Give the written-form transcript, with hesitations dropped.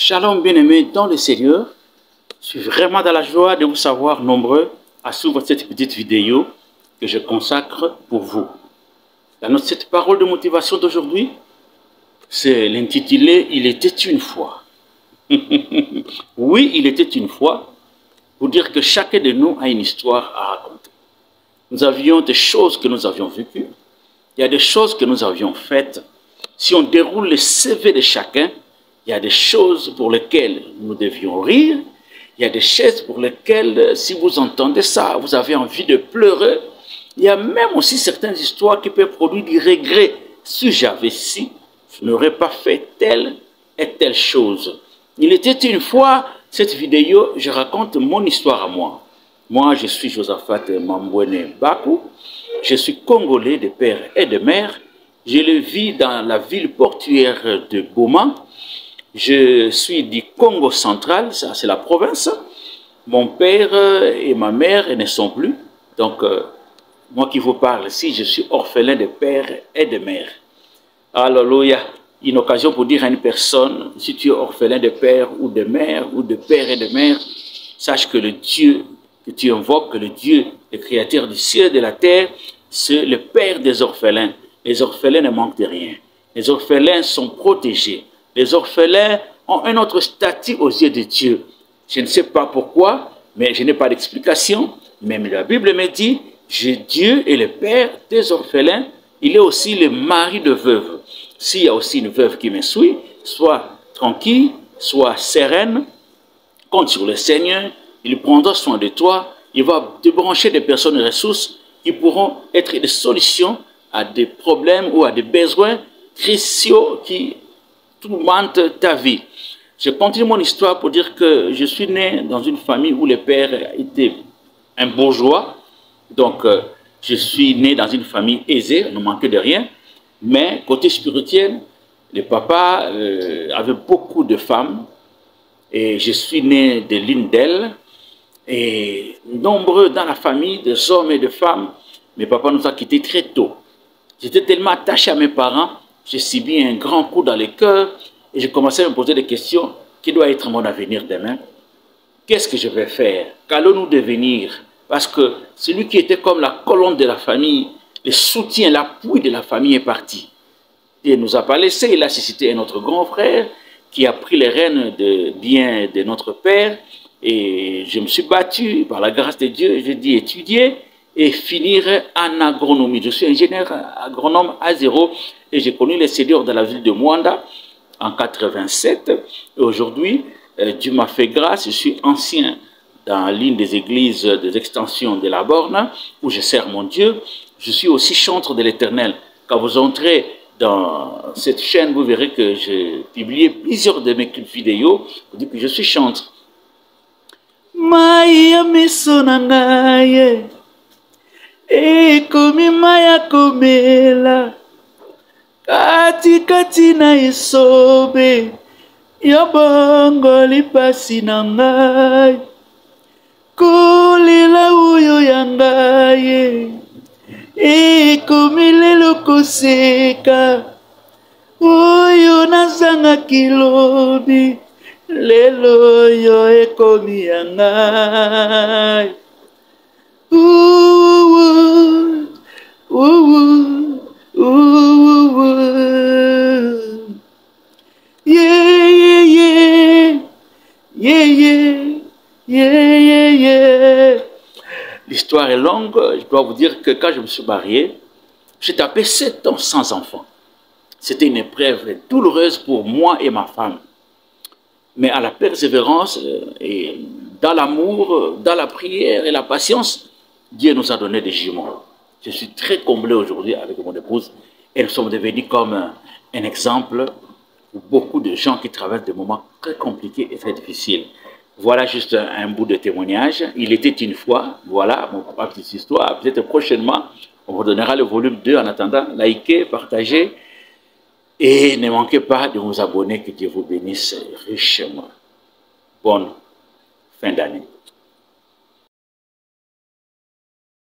Shalom bien-aimés dans le Seigneur, je suis vraiment dans la joie de vous savoir nombreux à suivre cette petite vidéo que je consacre pour vous. Cette parole de motivation d'aujourd'hui, c'est l'intitulé « Il était une fois ». Oui, il était une fois, pour dire que chacun de nous a une histoire à raconter. Nous avions des choses que nous avions vécues, il y a des choses que nous avions faites. Si on déroule le CV de chacun, il y a des choses pour lesquelles nous devions rire, il y a des choses pour lesquelles, si vous entendez ça, vous avez envie de pleurer. Il y a même aussi certaines histoires qui peuvent produire du regret. Si j'avais su, je n'aurais pas fait telle et telle chose. Il était une fois, cette vidéo, je raconte mon histoire à moi. Moi, je suis Josaphat Mambwene Bakou. Je suis congolais de père et de mère. Je le vis dans la ville portuaire de Boma. Je suis du Congo central, ça c'est la province. Mon père et ma mère ne sont plus. Donc, moi qui vous parle ici, je suis orphelin de père et de mère. Alléluia. Une occasion pour dire à une personne, si tu es orphelin de père ou de mère, ou de père et de mère, sache que le Dieu que tu invoques, que le Dieu, le créateur du ciel et de la terre, c'est le père des orphelins. Les orphelins ne manquent de rien. Les orphelins sont protégés. Les orphelins ont un autre statut aux yeux de Dieu. Je ne sais pas pourquoi, mais je n'ai pas d'explication. Même la Bible me dit, Dieu est le père des orphelins. Il est aussi le mari de veuve. S'il y a aussi une veuve qui me suit, sois tranquille, sois sereine, compte sur le Seigneur, il prendra soin de toi, il va te brancher des personnes ressources qui pourront être des solutions à des problèmes ou à des besoins cruciaux qui tourmentent ta vie. Je continue mon histoire pour dire que je suis né dans une famille où le père était un bourgeois, donc je suis né dans une famille aisée, ne manquait de rien, mais côté spirituel, le papa avait beaucoup de femmes, et je suis né de l'une d'elles, et nombreux dans la famille, des hommes et de femmes, mes papas nous a quittés très tôt. J'étais tellement attaché à mes parents, j'ai subi un grand coup dans le cœur, et j'ai commencé à me poser des questions, qui doit être mon avenir demain? Qu'est-ce que je vais faire? Qu'allons-nous devenir? Parce que celui qui était comme la colonne de la famille, le soutien, l'appui de la famille est parti. Il ne nous a pas laissé, il a suscité un autre grand frère, qui a pris les rênes de bien de notre père, et je me suis battu par la grâce de Dieu, j'ai dit étudier et finir en agronomie. Je suis ingénieur agronome à zéro et j'ai connu les seigneurs de la ville de Mwanda en 87. Et aujourd'hui, Dieu m'a fait grâce, je suis ancien dans l'une des églises des extensions de la Borne où je sers mon Dieu. Je suis aussi chantre de l'Éternel. Quand vous entrez dans cette chaîne, vous verrez que j'ai publié plusieurs de mes clips vidéo pour dire que je suis chantre. Maya misonanaye, ekomi maya komela, kati kati na isobe, yabongo lipasi na ngai, kolila uyo ya ngai, ekomi lelo koseka, oyo nazanga kilobi, lelo yo ekomi ya ngai. Yeah, yeah, yeah. Yeah, yeah. Yeah, yeah, yeah. L'histoire est longue. Je dois vous dire que quand je me suis marié, j'ai tapé 7 ans sans enfant. C'était une épreuve douloureuse pour moi et ma femme. Mais à la persévérance et dans l'amour, dans la prière et la patience, Dieu nous a donné des jumeaux. Je suis très comblé aujourd'hui avec mon épouse. Et nous sommes devenus comme un exemple pour beaucoup de gens qui traversent des moments très compliqués et très difficiles. Voilà juste un bout de témoignage. Il était une fois, voilà ma petite histoire. Peut-être prochainement, on vous donnera le volume 2. En attendant, likez, partagez. Et ne manquez pas de vous abonner, que Dieu vous bénisse richement. Bonne fin d'année.